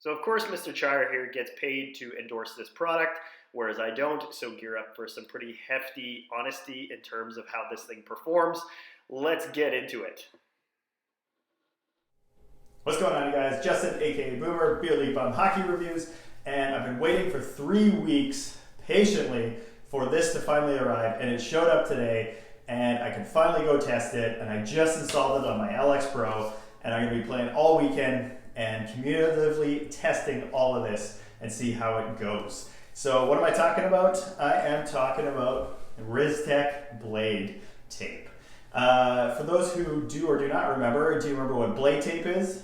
So of course Mr. Chire here gets paid to endorse this product, whereas I don't, so gear up for some pretty hefty honesty in terms of how this thing performs. Let's get into it. What's going on, you guys? Justin, aka Boomer, Beer League Bum Hockey Reviews, and I've been waiting for 3 weeks patiently for this to finally arrive, and it showed up today, and I can finally go test it, and I just installed it on my LX Pro, and I'm going to be playing all weekend and cumulatively testing all of this and see how it goes. So what am I talking about? I am talking about Rezztek Blade Tape. For those who do or do not remember, do you remember what blade tape is?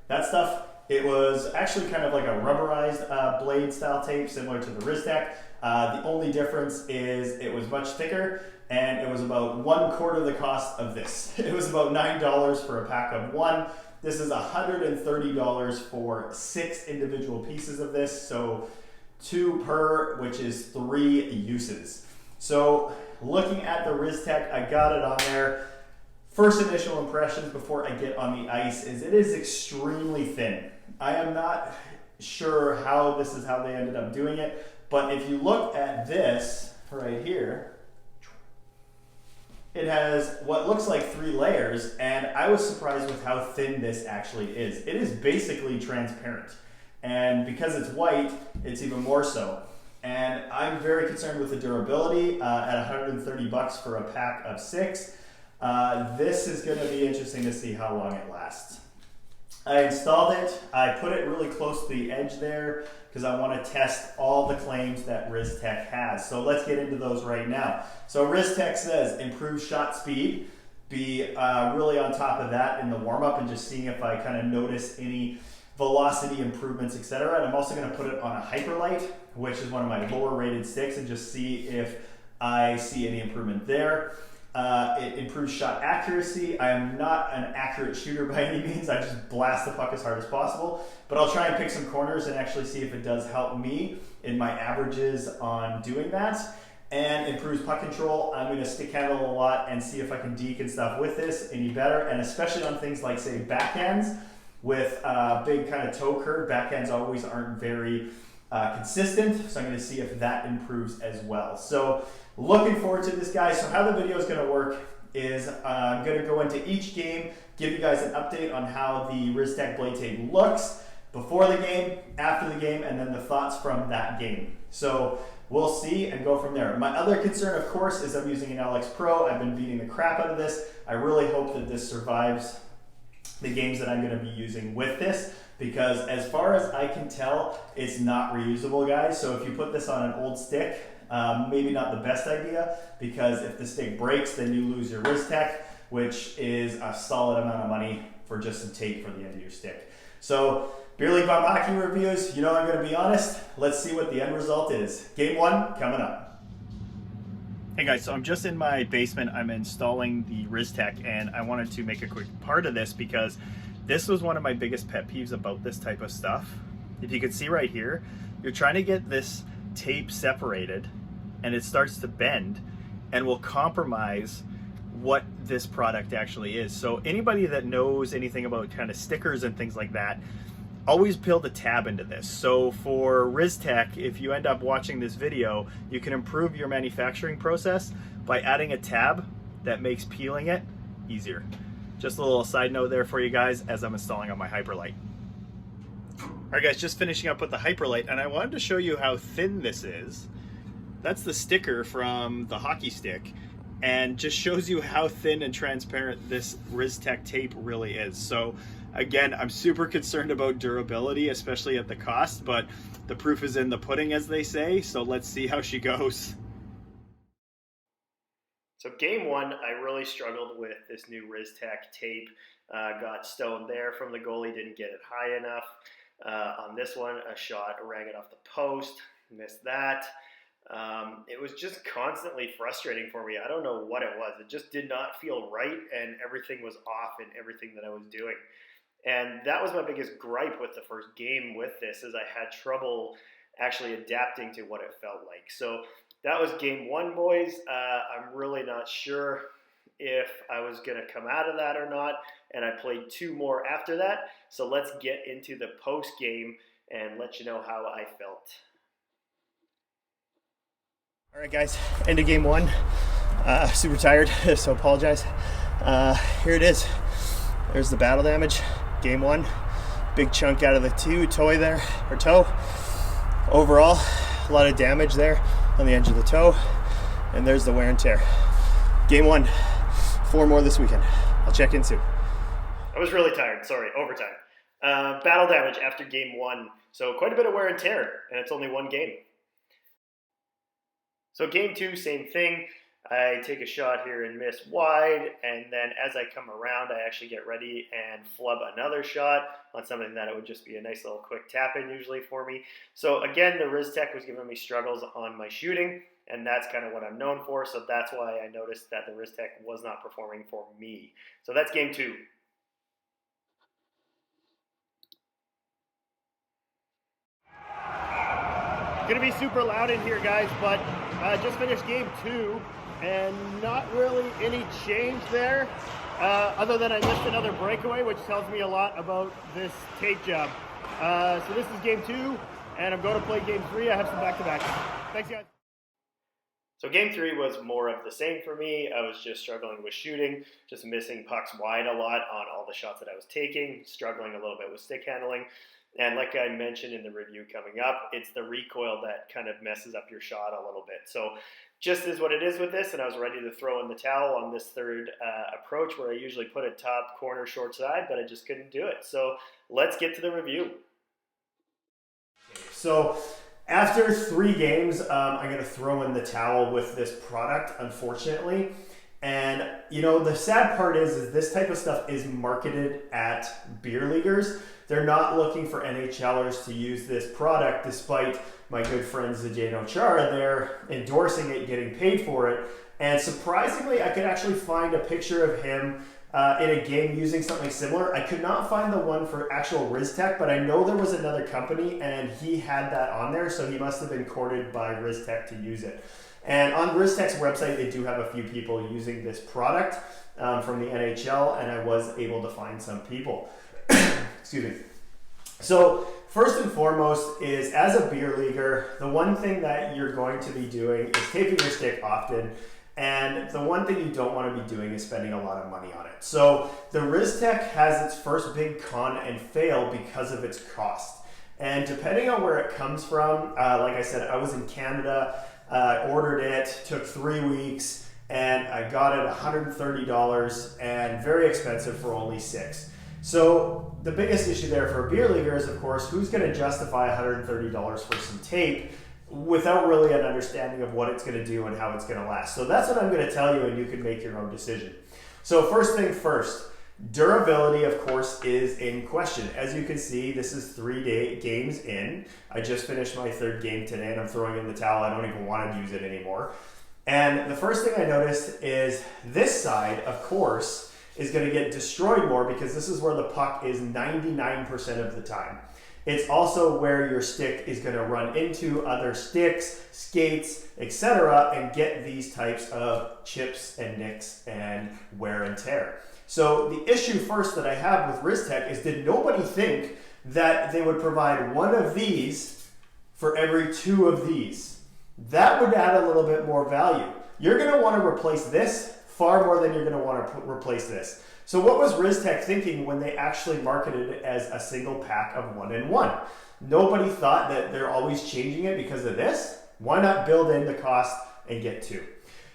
That stuff, it was actually kind of like a rubberized blade style tape similar to the Riztek. The only difference is it was much thicker and it was about 1/4 the cost of this. It was about $9 for a pack of 1. This is $130 for 6 individual pieces of this, so 2 per, which is 3 uses. So looking at the Riztek, I got it on there. First initial impressions before I get on the ice is it is extremely thin. I am not sure how this is how they ended up doing it, but if you look at this right here, it has what looks like 3 layers, and I was surprised with how thin this actually is. It is basically transparent, and because it's white, it's even more so. And I'm very concerned with the durability at 130 bucks for a pack of 6. This is going to be interesting to see how long it lasts. I installed it. I put it really close to the edge there because I want to test all the claims that Riztek has. So let's get into those right now. So Riztek says improve shot speed. Be really on top of that in the warm-up and just seeing if I kind of notice any velocity improvements, etc. And I'm also going to put it on a Hyperlight, which is one of my lower rated sticks, and just see if I see any improvement there. It improves shot accuracy. I am not an accurate shooter by any means. I just blast the puck as hard as possible, but I'll try and pick some corners and actually see if it does help me in my averages on doing that. And improves puck control. I'm going to stick handle a lot and see if I can deke and stuff with this any better, and especially on things like, say, backhands with big kind of toe curve. Backhands always aren't very consistent, so I'm going to see if that improves as well. So looking forward to this, guys. So how the video is going to work is I'm going to go into each game, give you guys an update on how the Riztek Blade Tape looks before the game, after the game, and then the thoughts from that game. So we'll see and go from there. My other concern, of course, is I'm using an LX Pro. I've been beating the crap out of this. I really hope that this survives the games that I'm going to be using with this, because as far as I can tell, it's not reusable, guys. So if you put this on an old stick, maybe not the best idea, because if the stick breaks, then you lose your Riztek, which is a solid amount of money for just some tape for the end of your stick. So Beer League Bum Hockey Reviews, you know I'm going to be honest. Let's see what the end result is. Game 1 coming up. Hey guys, so I'm just in my basement. I'm installing the Riztek, and I wanted to make a quick part of this because this was one of my biggest pet peeves about this type of stuff. If you can see right here, you're trying to get this tape separated and it starts to bend and will compromise what this product actually is. So anybody that knows anything about kind of stickers and things like that, always build a tab into this. So for Riztek, if you end up watching this video, you can improve your manufacturing process by adding a tab that makes peeling it easier. Just a little side note there for you guys as I'm installing on my Hyperlight. Alright guys, just finishing up with the Hyperlight, and I wanted to show you how thin this is. That's the sticker from the hockey stick, and just shows you how thin and transparent this Riztek tape really is. So again, I'm super concerned about durability, especially at the cost, but the proof is in the pudding, as they say, so let's see how she goes. So game 1, I really struggled with this new Riztek tape. Got stoned there from the goalie, didn't get it high enough. On this one, a shot rang it off the post, missed that. It was just constantly frustrating for me. I don't know what it was. It just did not feel right, and everything was off in everything that I was doing. And that was my biggest gripe with the first game with this, is I had trouble actually adapting to what it felt like. So that was game 1, boys. I'm really not sure if I was going to come out of that or not, and I played 2 more after that. So let's get into the post game and let you know how I felt. All right, guys, end of game 1. Super tired, so apologize. Here it is. There's the battle damage. Game 1. Big chunk out of the toe. Overall, a lot of damage there on the edge of the toe. And there's the wear and tear. Game 1. 4 more this weekend. I'll check in soon. I was really tired. Sorry, overtime. Battle damage after game 1. So quite a bit of wear and tear, and it's only 1 game. So game 2, same thing. I take a shot here and miss wide, and then as I come around, I actually get ready and flub another shot on something that it would just be a nice little quick tap-in usually for me. So again, the Riztek was giving me struggles on my shooting, and that's kind of what I'm known for, so that's why I noticed that the Riztek was not performing for me. So that's game 2. Gonna be super loud in here, guys, but just finished game 2, and not really any change there, other than I missed another breakaway, which tells me a lot about this tape job. So this is game 2, and I'm going to play game 3. I have some back-to-backs. Thanks, guys. So game 3 was more of the same for me. I was just struggling with shooting, just missing pucks wide a lot on all the shots that I was taking, struggling a little bit with stick handling. And like I mentioned in the review coming up, it's the recoil that kind of messes up your shot a little bit. So just is what it is with this, and I was ready to throw in the towel on this third approach where I usually put it top corner short side, but I just couldn't do it. So let's get to the review. So after 3 games, I'm going to throw in the towel with this product, unfortunately. And, you know, the sad part is this type of stuff is marketed at beer leaguers. They're not looking for NHLers to use this product, despite my good friend Zdeno Chara. They're endorsing it, getting paid for it. And surprisingly, I could actually find a picture of him in a game using something similar. I could not find the one for actual Riztek, but I know there was another company and he had that on there, so he must have been courted by Riztek to use it. And on Riztek's website, they do have a few people using this product from the NHL, and I was able to find some people. Excuse me. So first and foremost is, as a beer leaguer, the one thing that you're going to be doing is taping your stick often, and the one thing you don't want to be doing is spending a lot of money on it. So the Riztek has its first big con and fail because of its cost. And depending on where it comes from, like I said, I was in Canada, ordered it, took 3 weeks, and I got it $130 and very expensive for only 6. So the biggest issue there for a beer leaguer is, of course, who's going to justify $130 for some tape without really an understanding of what it's going to do and how it's going to last. So that's what I'm going to tell you, and you can make your own decision. So first thing first, durability, of course, is in question. As you can see, this is 3 games in. I just finished my 3rd game today, and I'm throwing in the towel. I don't even want to use it anymore. And the first thing I noticed is this side, of course, is going to get destroyed more because this is where the puck is 99% of the time. It's also where your stick is going to run into other sticks, skates, etc., and get these types of chips and nicks and wear and tear. So the issue first that I have with Riztek is, did nobody think that they would provide 1 of these for every 2 of these? That would add a little bit more value. You're going to want to replace this far more than you're going to want to replace this. So what was Riztek thinking when they actually marketed it as a single pack of 1-in-1? Nobody thought that they're always changing it because of this. Why not build in the cost and get 2?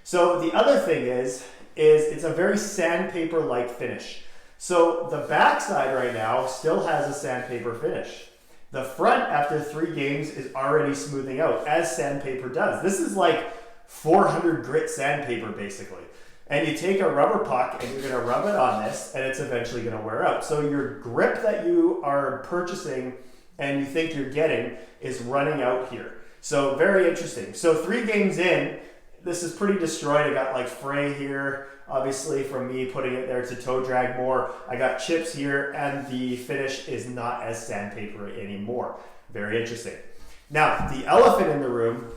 So the other thing is it's a very sandpaper-like finish. So the backside right now still has a sandpaper finish. The front, after 3 games, is already smoothing out, as sandpaper does. This is like 400 grit sandpaper, basically. And you take a rubber puck and you're going to rub it on this, and it's eventually going to wear out. So your grip that you are purchasing and you think you're getting is running out here. So very interesting. So 3 games in, this is pretty destroyed. I got like fray here, obviously from me putting it there to toe drag more. I got chips here, and the finish is not as sandpaper anymore. Very interesting. Now, the elephant in the room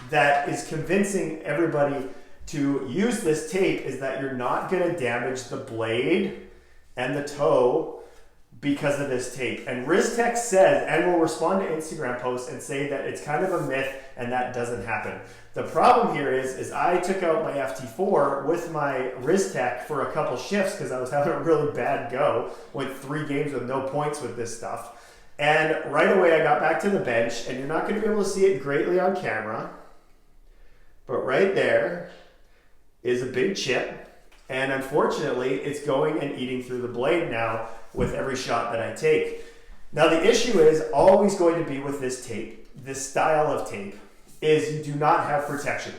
that is convincing everybody to use this tape is that you're not going to damage the blade and the toe because of this tape. And Riztek says, and will respond to Instagram posts and say that it's kind of a myth and that doesn't happen. The problem here is I took out my FT4 with my Riztek for a couple shifts because I was having a really bad go. Went 3 games with no points with this stuff. And right away I got back to the bench, and you're not going to be able to see it greatly on camera, but right there is a big chip. And unfortunately, it's going and eating through the blade now with every shot that I take. Now the issue is always going to be with this tape, this style of tape, is you do not have protection.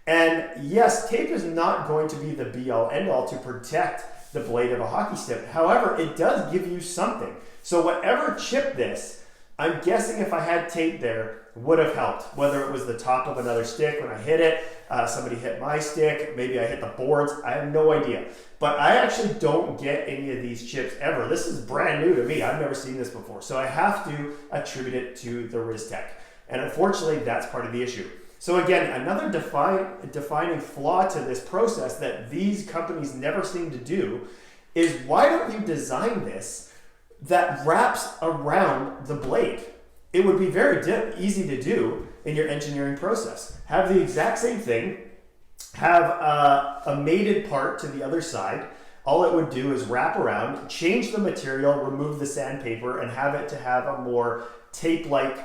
And yes, tape is not going to be the be-all, end-all to protect the blade of a hockey stick. However, it does give you something. So whatever chipped this, I'm guessing if I had tape there, would have helped. Whether it was the top of another stick when I hit it, somebody hit my stick, maybe I hit the boards, I have no idea. But I actually don't get any of these chips ever. This is brand new to me. I've never seen this before. So I have to attribute it to the Riztek. And unfortunately, that's part of the issue. So again, another defining flaw to this process that these companies never seem to do is, why don't you design this that wraps around the blade? It would be very easy to do in your engineering process. Have the exact same thing, have a mated part to the other side. All it would do is wrap around, change the material, remove the sandpaper, and have it to have a more tape-like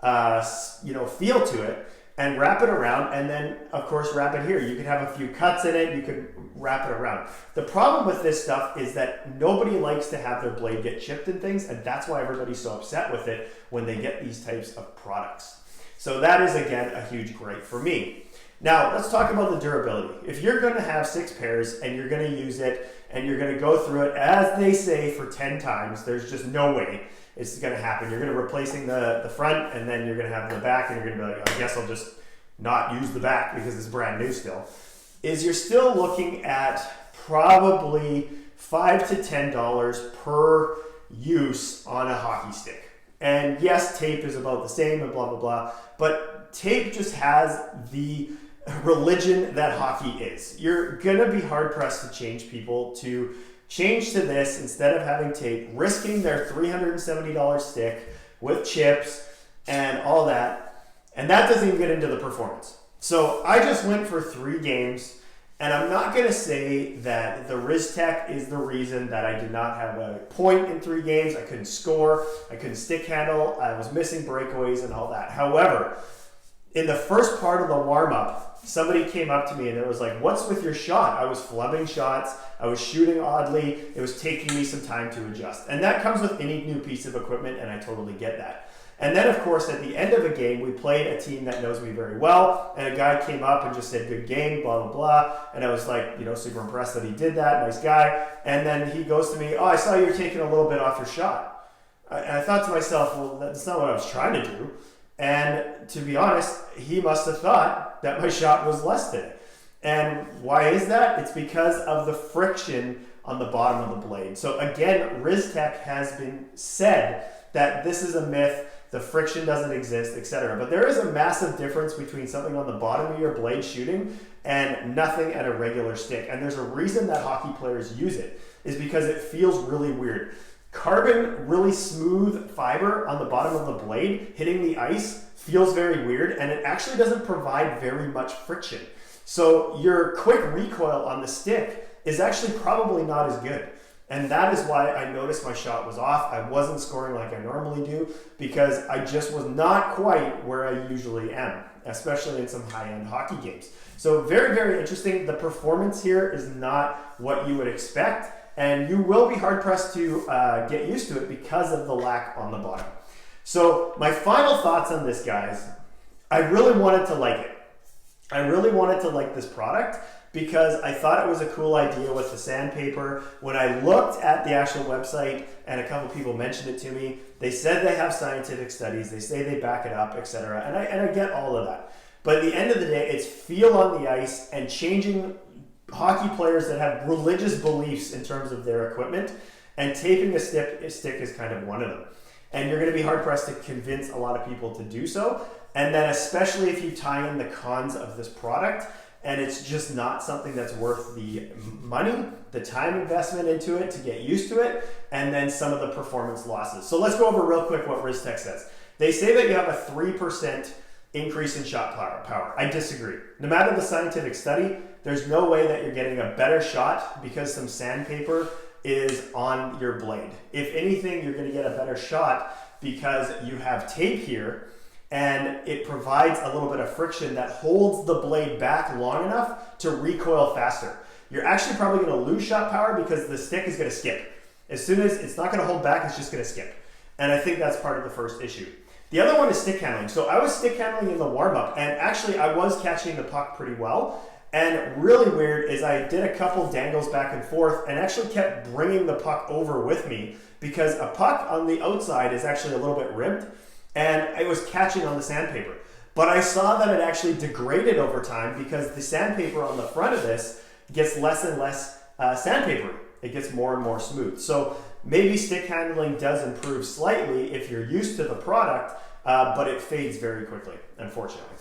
feel to it, and wrap it around, and then of course wrap it here. You could have a few cuts in it, you could wrap it around. The problem with this stuff is that nobody likes to have their blade get chipped and things, and that's why everybody's so upset with it when they get these types of products. So that is, again, a huge gripe for me. Now let's talk about the durability. If you're going to have 6 pairs and you're going to use it and you're going to go through it, as they say, for 10 times, there's just no way it's going to happen. You're going to be replacing the front, and then you're going to have the back, and you're going to be like, I guess I'll just not use the back because it's brand new still. You're still looking at probably $5 to $10 per use on a hockey stick. And yes, tape is about the same and blah, blah, blah, but tape just has the religion that hockey is. You're going to be hard pressed to change people to change to this instead of having tape, risking their $370 stick with chips and all that. And that doesn't even get into the performance. So I just went for 3 games, and I'm not going to say that the Riztek is the reason that I did not have a point in 3 games. I couldn't score, I couldn't stick handle, I was missing breakaways and all that. However, in the first part of the warm-up, somebody came up to me and it was like, what's with your shot? I was flubbing shots, I was shooting oddly, it was taking me some time to adjust. And that comes with any new piece of equipment, and I totally get that. And then, of course, at the end of a game, we played a team that knows me very well, and a guy came up and just said, good game, blah, blah, blah. And I was like, super impressed that he did that, nice guy. And then he goes to me, oh, I saw you were taking a little bit off your shot. And I thought to myself, well, that's not what I was trying to do. And to be honest, he must have thought that my shot was less than it. And why is that? It's because of the friction on the bottom of the blade. So again, Riztek has been said that this is a myth, the friction doesn't exist, etc. But there is a massive difference between something on the bottom of your blade shooting and nothing at a regular stick. And there's a reason that hockey players use it, is because it feels really weird. Carbon, really smooth fiber on the bottom of the blade hitting the ice feels very weird, and it actually doesn't provide very much friction. So your quick recoil on the stick is actually probably not as good. And that is why I noticed my shot was off. I wasn't scoring like I normally do because I just was not quite where I usually am, especially in some high-end hockey games. So very, very interesting. The performance here is not what you would expect, and you will be hard-pressed to get used to it because of the lack on the bottom. So my final thoughts on this, guys, I really wanted to like it. I really wanted to like this product because I thought it was a cool idea with the sandpaper. When I looked at the actual website and a couple people mentioned it to me, they said they have scientific studies, they say they back it up, etc. And I get all of that. But at the end of the day, it's feel on the ice and changing hockey players that have religious beliefs in terms of their equipment, and taping a stick is kind of one of them. And you're going to be hard-pressed to convince a lot of people to do so. And then especially if you tie in the cons of this product, and it's just not something that's worth the money, the time investment into it to get used to it, and then some of the performance losses. So let's go over real quick what Riztek says. They say that you have a 3% increase in shot power. I disagree. No matter the scientific study, there's no way that you're getting a better shot because some sandpaper is on your blade. If anything, you're going to get a better shot because you have tape here, and it provides a little bit of friction that holds the blade back long enough to recoil faster. You're actually probably going to lose shot power because the stick is going to skip. As soon as it's not going to hold back, it's just going to skip. And I think that's part of the first issue. The other one is stick handling. So I was stick handling in the warm-up, and actually I was catching the puck pretty well. And really weird is I did a couple dangles back and forth and actually kept bringing the puck over with me because a puck on the outside is actually a little bit ribbed, and I was catching on the sandpaper. But I saw that it actually degraded over time because the sandpaper on the front of this gets less and less sandpaper. It gets more and more smooth. So maybe stick handling does improve slightly if you're used to the product, but it fades very quickly, unfortunately.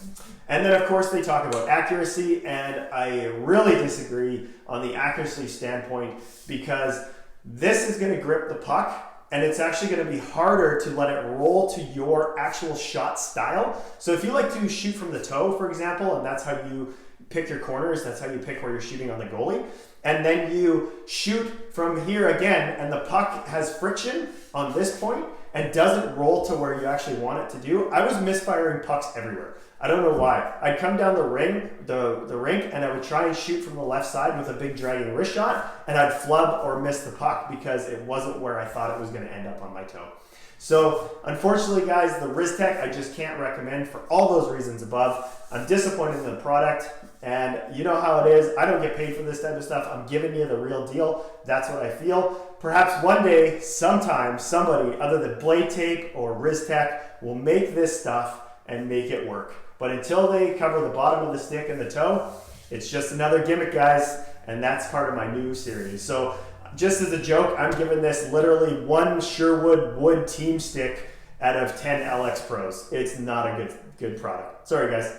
And then of course they talk about accuracy, and I really disagree on the accuracy standpoint because this is going to grip the puck, and it's actually going to be harder to let it roll to your actual shot style. So if you like to shoot from the toe, for example, and that's how you pick your corners, that's how you pick where you're shooting on the goalie, and then you shoot from here again, and the puck has friction on this point and doesn't roll to where you actually want it to do, I was misfiring pucks everywhere. I don't know why. I'd come down the rink, and I would try and shoot from the left side with a big dragging wrist shot, and I'd flub or miss the puck because it wasn't where I thought it was going to end up on my toe. So unfortunately, guys, the Riztek I just can't recommend for all those reasons above. I'm disappointed in the product, and you know how it is. I don't get paid for this type of stuff. I'm giving you the real deal. That's what I feel. Perhaps one day, sometime, somebody other than Blade Tape or Riztek will make this stuff and make it work. But until they cover the bottom of the stick and the toe, it's just another gimmick, guys, and that's part of my new series. So just as a joke, I'm giving this literally one Sherwood wood team stick out of 10 LX Pros. It's not a good product. Sorry, guys.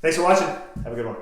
Thanks for watching. Have a good one.